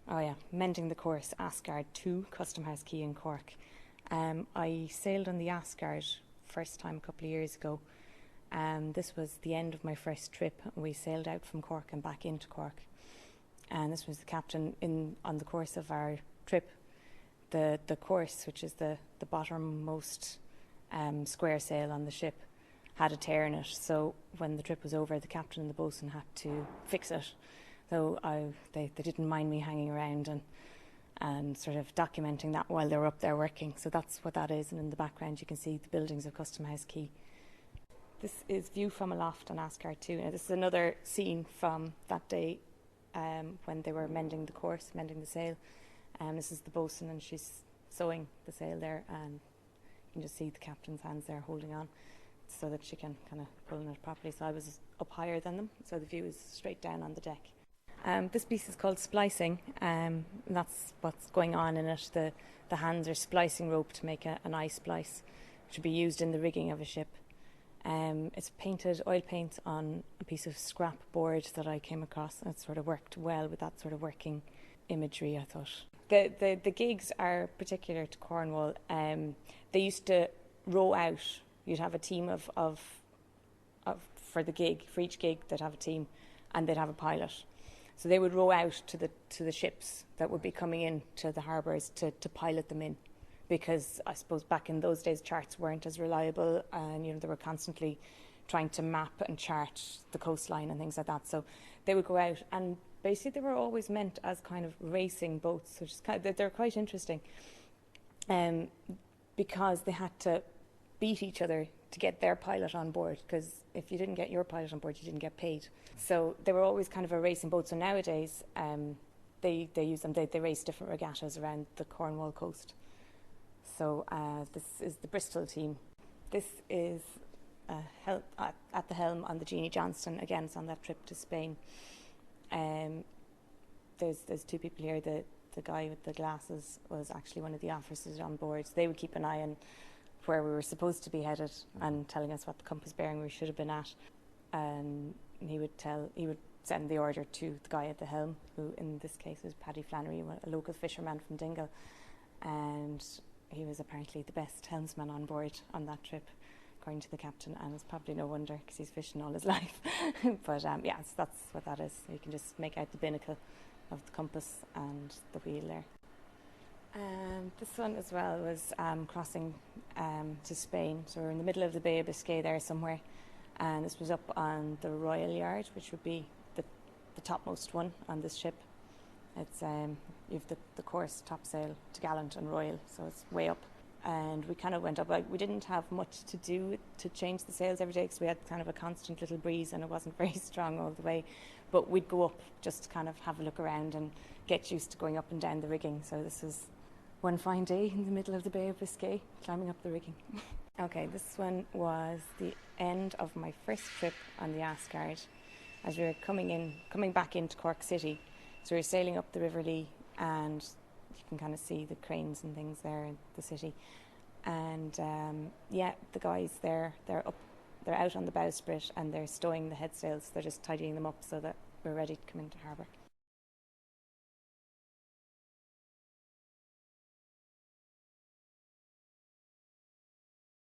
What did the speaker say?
Oh yeah, mending the course, Asgard 2, Custom House Quay in Cork. I sailed on the Asgard first time a couple of years ago. This was the end of my first trip. We sailed out from Cork and back into Cork. And this was the captain on the course of our trip. The course, which is the bottommost square sail on the ship, had a tear in it. So when the trip was over, the captain and the boatswain had to fix it. So they didn't mind me hanging around and sort of documenting that while they were up there working. So that's what that is. And in the background you can see the buildings of Custom House Quay. This is view from aloft on Asgard 2. Now this is another scene from that day when they were mending the course, mending the sail. This is the boatswain and she's sewing the sail there, and you can just see the captain's hands there holding on so that she can kind of pull on it properly. So I was up higher than them, so the view is straight down on the deck. This piece is called splicing, and that's what's going on in it. The hands are splicing rope to make an eye splice, which would be used in the rigging of a ship. It's painted oil paint on a piece of scrap board that I came across, and it sort of worked well with that sort of working imagery, I thought. The gigs are particular to Cornwall. They used to row out. You'd have a team of for the gig, for each gig they'd have a team, and they'd have a pilot. So they would row out to the ships that would be coming in to the harbours to pilot them in, because I suppose back in those days charts weren't as reliable, and they were constantly trying to map and chart the coastline and things like that. So they would go out, and basically they were always meant as kind of racing boats, which is they're quite interesting, because they had to beat each other to get their pilot on board, because if you didn't get your pilot on board, you didn't get paid. So they were always kind of a racing boat. So nowadays, they use them. They race different regattas around the Cornwall coast. So this is the Bristol team. This is at the helm on the Jeanie Johnston. Again, it's on that trip to Spain. There's two people here. The guy with the glasses was actually one of the officers on board. So they would keep an eye on where we were supposed to be headed and telling us what the compass bearing we should have been at. And he would send the order to the guy at the helm, who in this case was Paddy Flannery, a local fisherman from Dingle. And he was apparently the best helmsman on board on that trip, according to the captain, and it's probably no wonder because he's fishing all his life. But yeah, so that's what that is. You can just make out the binnacle of the compass and the wheel there. This one as well was crossing to Spain. So we're in the middle of the Bay of Biscay there somewhere, and this was up on the Royal Yard, which would be the topmost one on this ship. It's you have the course, topsail, topgallant and royal, so it's way up. And we kind of went up. We didn't have much to do to change the sails every day because we had kind of a constant little breeze and it wasn't very strong all the way. But we'd go up just to kind of have a look around and get used to going up and down the rigging. So this was one fine day in the middle of the Bay of Biscay, climbing up the rigging. Okay, this one was the end of my first trip on the Asgard, as we were coming back into Cork City. So we were sailing up the River Lee, and you can kind of see the cranes and things there in the city. And yeah, the guys there, they're out on the bowsprit and they're stowing the headsails. They're just tidying them up so that we're ready to come into harbour.